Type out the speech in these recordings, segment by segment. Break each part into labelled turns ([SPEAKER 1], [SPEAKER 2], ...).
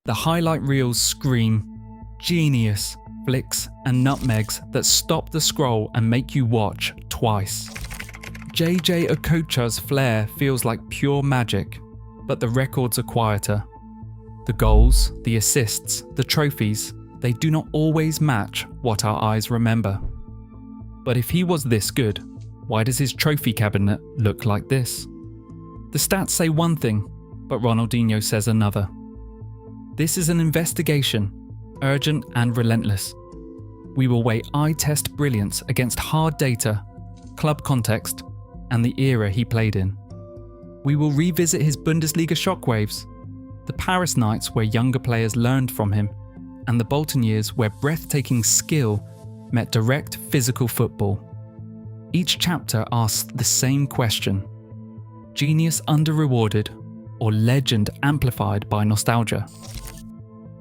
[SPEAKER 1] The highlight reels scream, genius, flicks and nutmegs that stop the scroll and make you watch twice. Jay-Jay Okocha's flair feels like pure magic, but the records are quieter. The goals, the assists, the trophies, they do not always match what our eyes remember. But if he was this good, why does his trophy cabinet look like this? The stats say one thing, but Ronaldinho says another. This is an investigation, urgent and relentless. We will weigh eye-test brilliance against hard data, club context, and the era he played in. We will revisit his Bundesliga shockwaves, the Paris nights where younger players learned from him, and the Bolton years where breathtaking skill met direct physical football. Each chapter asks the same question: genius under-rewarded or legend amplified by nostalgia?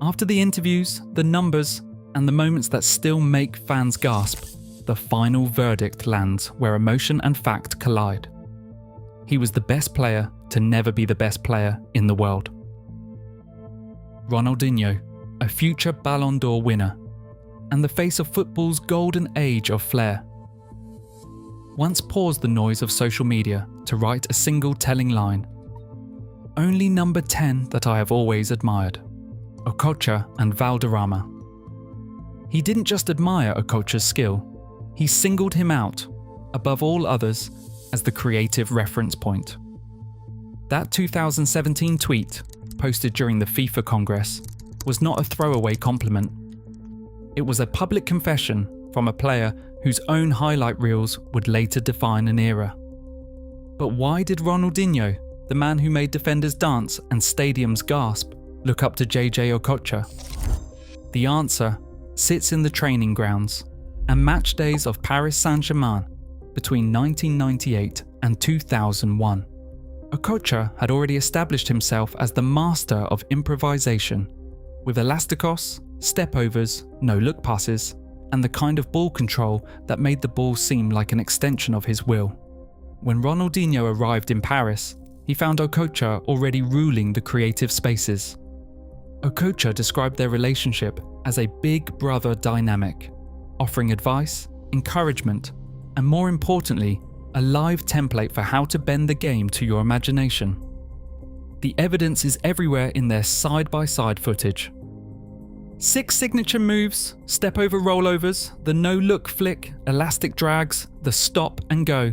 [SPEAKER 1] After the interviews, the numbers, and the moments that still make fans gasp, the final verdict lands where emotion and fact collide. He was the best player to never be the best player in the world. Ronaldinho, a future Ballon d'Or winner, and the face of football's golden age of flair. Once paused the noise of social media to write a single telling line: only number 10 that I have always admired, Okocha and Valderrama. He didn't just admire Okocha's skill, he singled him out, above all others, as the creative reference point. That 2017 tweet, posted during the FIFA Congress, was not a throwaway compliment. It was a public confession from a player whose own highlight reels would later define an era. But why did Ronaldinho, the man who made defenders dance and stadiums gasp, look up to Jay-Jay Okocha? The answer sits in the training grounds and match days of Paris Saint-Germain between 1998 and 2001. Okocha had already established himself as the master of improvisation, with elasticos, stepovers, no-look passes, and the kind of ball control that made the ball seem like an extension of his will. When Ronaldinho arrived in Paris, he found Okocha already ruling the creative spaces. Okocha described their relationship as a big brother dynamic, offering advice, encouragement, and more importantly, a live template for how to bend the game to your imagination. The evidence is everywhere in their side-by-side footage. 6 signature moves, step-over rollovers, the no-look flick, elastic drags, the stop and go,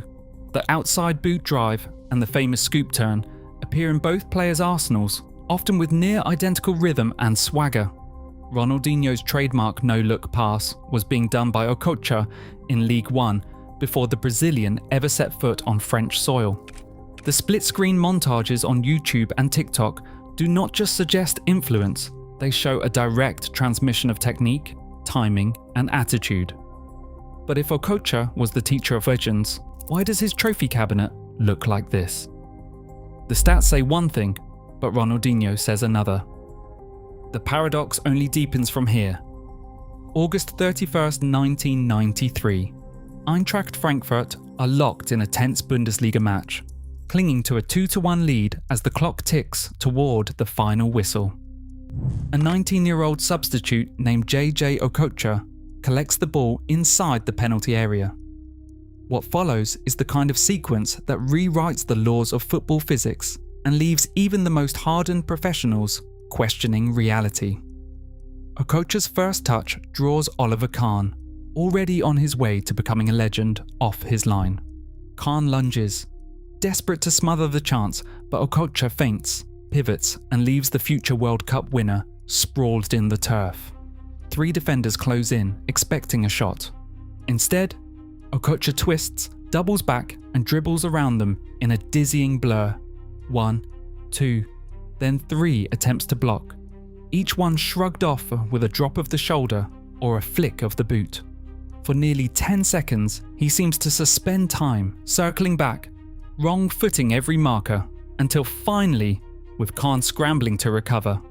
[SPEAKER 1] the outside boot drive, and the famous scoop turn appear in both players' arsenals, often with near-identical rhythm and swagger. Ronaldinho's trademark no-look pass was being done by Okocha in League One before the Brazilian ever set foot on French soil. The split-screen montages on YouTube and TikTok do not just suggest influence, they show a direct transmission of technique, timing, and attitude. But if Okocha was the teacher of legends, why does his trophy cabinet look like this? The stats say one thing, but Ronaldinho says another. The paradox only deepens from here. August 31st, 1993. Eintracht Frankfurt are locked in a tense Bundesliga match, clinging to a 2-1 lead as the clock ticks toward the final whistle. A 19-year-old substitute named Jay-Jay Okocha collects the ball inside the penalty area. What follows is the kind of sequence that rewrites the laws of football physics and leaves even the most hardened professionals questioning reality. Okocha's first touch draws Oliver Kahn, already on his way to becoming a legend, off his line. Kahn lunges, desperate to smother the chance, but Okocha feints, pivots, and leaves the future World Cup winner sprawled in the turf. 3 defenders close in, expecting a shot. Instead, Okocha twists, doubles back, and dribbles around them in a dizzying blur. 1, 2, then 3 attempts to block, each one shrugged off with a drop of the shoulder or a flick of the boot. For nearly 10 seconds, he seems to suspend time, circling back, wrong-footing every marker, until finally, with Kahn scrambling to recover,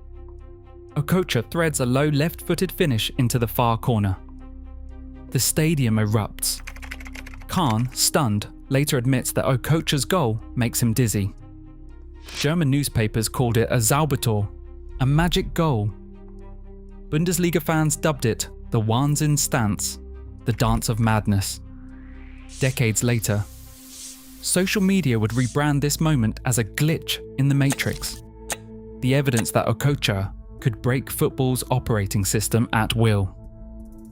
[SPEAKER 1] Okocha threads a low left-footed finish into the far corner. The stadium erupts. Kahn, stunned, later admits that Okocha's goal makes him dizzy. German newspapers called it a Zaubertor, a magic goal. Bundesliga fans dubbed it the Wahnsinnsdance, the dance of madness. Decades later, social media would rebrand this moment as a glitch in the matrix, the evidence that Okocha could break football's operating system at will.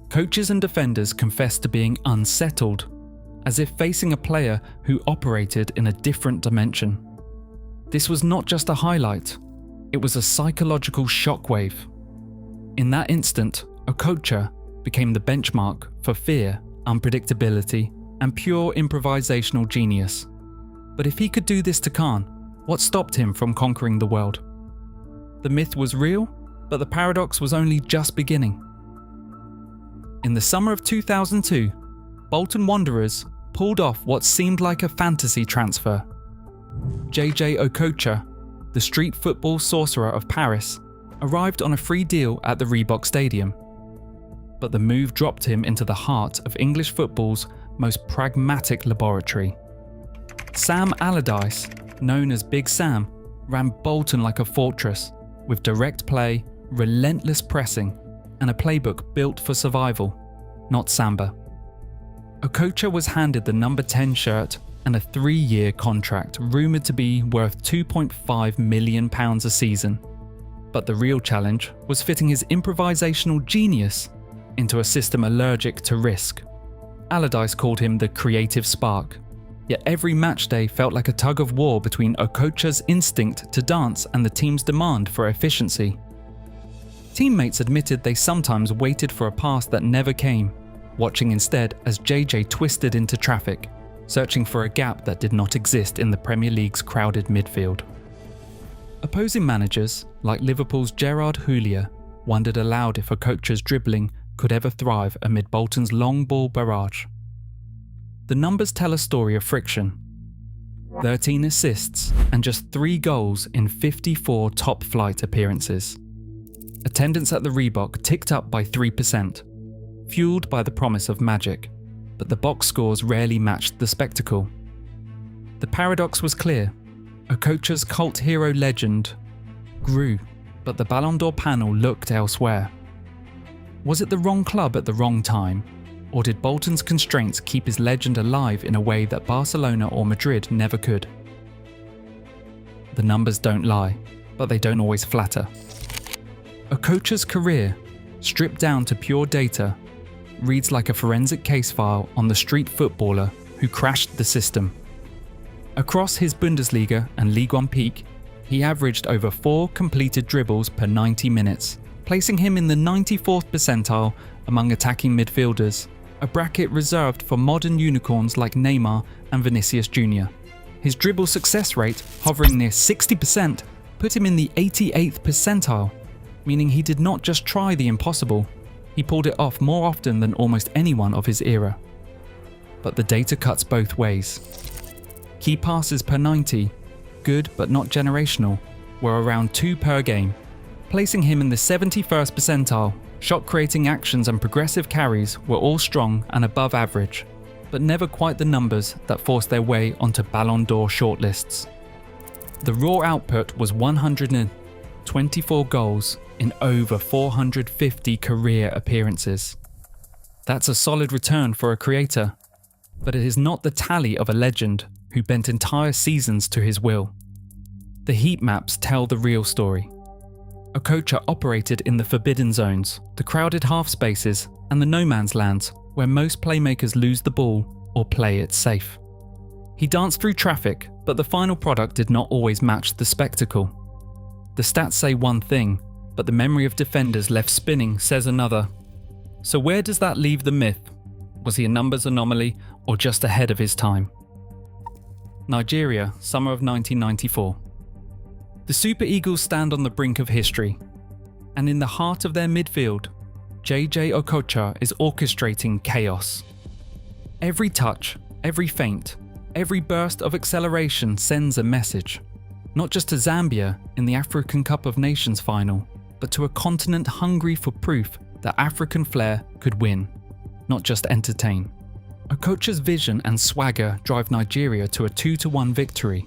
[SPEAKER 1] Coaches and defenders confessed to being unsettled, as if facing a player who operated in a different dimension. This was not just a highlight, it was a psychological shockwave. In that instant, Okocha became the benchmark for fear, unpredictability, and pure improvisational genius. But if he could do this to Kahn, what stopped him from conquering the world? The myth was real, but the paradox was only just beginning. In the summer of 2002, Bolton Wanderers pulled off what seemed like a fantasy transfer. Jay-Jay Okocha, the street football sorcerer of Paris, arrived on a free deal at the Reebok Stadium. But the move dropped him into the heart of English football's most pragmatic laboratory. Sam Allardyce, known as Big Sam, ran Bolton like a fortress, with direct play, relentless pressing, and a playbook built for survival, not Samba. Okocha was handed the number 10 shirt and a 3-year contract rumoured to be worth £2.5 million a season. But the real challenge was fitting his improvisational genius into a system allergic to risk. Allardyce called him the creative spark, yet every match day felt like a tug of war between Okocha's instinct to dance and the team's demand for efficiency. Teammates admitted they sometimes waited for a pass that never came, watching instead as Jay-Jay twisted into traffic, searching for a gap that did not exist in the Premier League's crowded midfield. Opposing managers, like Liverpool's Gerard Houllier, wondered aloud if Okocha's dribbling could ever thrive amid Bolton's long ball barrage. The numbers tell a story of friction. 13 assists and just 3 goals in 54 top-flight appearances. Attendance at the Reebok ticked up by 3%, fueled by the promise of magic, but the box scores rarely matched the spectacle. The paradox was clear. Okocha's cult hero legend grew, but the Ballon d'Or panel looked elsewhere. Was it the wrong club at the wrong time, or did Bolton's constraints keep his legend alive in a way that Barcelona or Madrid never could? The numbers don't lie, but they don't always flatter. Okocha's career, stripped down to pure data, reads like a forensic case file on the street footballer who crashed the system. Across his Bundesliga and Ligue 1 peak, he averaged over 4 completed dribbles per 90 minutes, placing him in the 94th percentile among attacking midfielders, a bracket reserved for modern unicorns like Neymar and Vinicius Jr. His dribble success rate, hovering near 60%, put him in the 88th percentile, meaning he did not just try the impossible, he pulled it off more often than almost anyone of his era. But the data cuts both ways. Key passes per 90, good but not generational, were around 2 per game, placing him in the 71st percentile. Shot-creating actions and progressive carries were all strong and above average, but never quite the numbers that forced their way onto Ballon d'Or shortlists. The raw output was 124 goals in over 450 career appearances. That's a solid return for a creator, but it is not the tally of a legend who bent entire seasons to his will. The heat maps tell the real story. Okocha operated in the forbidden zones, the crowded half spaces, and the no man's lands where most playmakers lose the ball or play it safe. He danced through traffic, but the final product did not always match the spectacle. The stats say one thing, but the memory of defenders left spinning says another. So where does that leave the myth? Was he a numbers anomaly or just ahead of his time? Nigeria, summer of 1994. The Super Eagles stand on the brink of history, and in the heart of their midfield, Jay-Jay Okocha is orchestrating chaos. Every touch, every feint, every burst of acceleration sends a message, not just to Zambia in the African Cup of Nations final, but to a continent hungry for proof that African flair could win, not just entertain. Okocha's vision and swagger drive Nigeria to a 2-1 victory,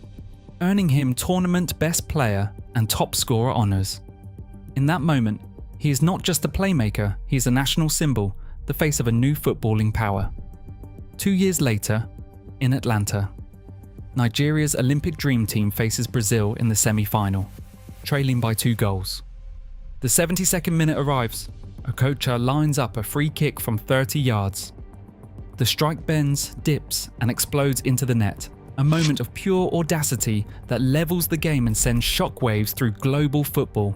[SPEAKER 1] earning him tournament best player and top scorer honours. In that moment, he is not just a playmaker, he is a national symbol, the face of a new footballing power. 2 years later, in Atlanta, Nigeria's Olympic Dream Team faces Brazil in the semi-final, trailing by 2 goals. The 72nd minute arrives. Okocha lines up a free kick from 30 yards. The strike bends, dips, and explodes into the net, a moment of pure audacity that levels the game and sends shockwaves through global football.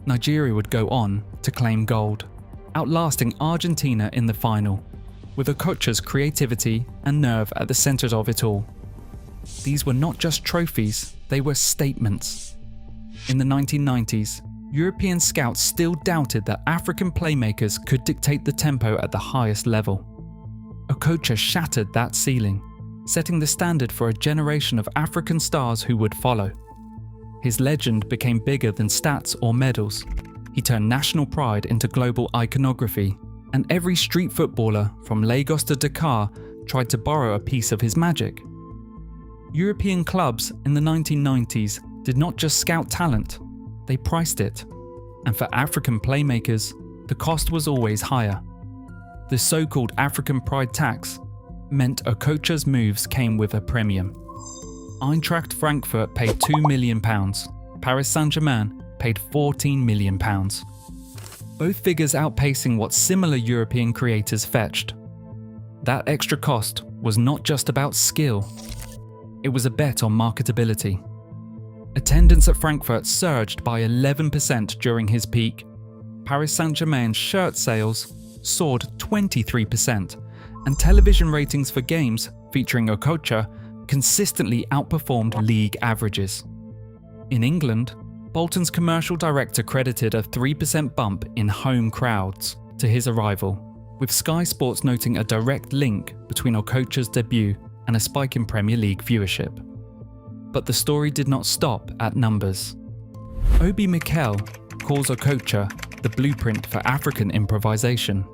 [SPEAKER 1] Nigeria would go on to claim gold, outlasting Argentina in the final, with Okocha's creativity and nerve at the centre of it all. These were not just trophies, they were statements. In the 1990s, European scouts still doubted that African playmakers could dictate the tempo at the highest level. Okocha shattered that ceiling, setting the standard for a generation of African stars who would follow. His legend became bigger than stats or medals. He turned national pride into global iconography, and every street footballer from Lagos to Dakar tried to borrow a piece of his magic. European clubs in the 1990s did not just scout talent, they priced it. And for African playmakers, the cost was always higher. The so-called African pride tax meant Okocha's moves came with a premium. Eintracht Frankfurt paid £2 million, Paris Saint-Germain paid £14 million. Both figures outpacing what similar European creators fetched. That extra cost was not just about skill, it was a bet on marketability. Attendance at Frankfurt surged by 11% during his peak. Paris Saint-Germain's shirt sales soared 23%, and television ratings for games featuring Okocha consistently outperformed league averages. In England, Bolton's commercial director credited a 3% bump in home crowds to his arrival, with Sky Sports noting a direct link between Okocha's debut and a spike in Premier League viewership. But the story did not stop at numbers. Obi Mikel calls Okocha the blueprint for African improvisation.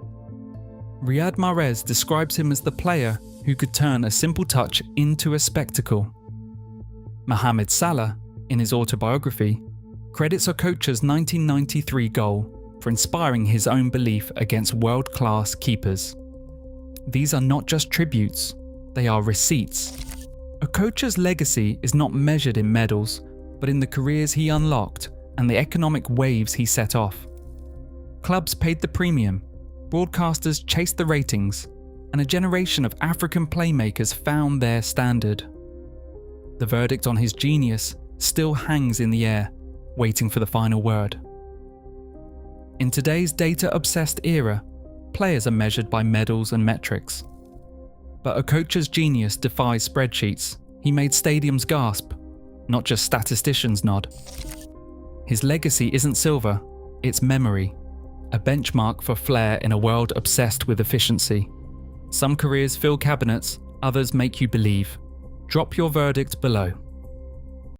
[SPEAKER 1] Riyad Mahrez describes him as the player who could turn a simple touch into a spectacle. Mohamed Salah, in his autobiography, credits Okocha's 1993 goal for inspiring his own belief against world-class keepers. These are not just tributes, they are receipts. Okocha's legacy is not measured in medals, but in the careers he unlocked and the economic waves he set off. Clubs paid the premium, broadcasters chased the ratings, and a generation of African playmakers found their standard. The verdict on his genius still hangs in the air, waiting for the final word. In today's data-obsessed era, players are measured by medals and metrics. But Okocha's genius defies spreadsheets. He made stadiums gasp, not just statisticians nod. His legacy isn't silver, it's memory, a benchmark for flair in a world obsessed with efficiency. Some careers fill cabinets, others make you believe. Drop your verdict below.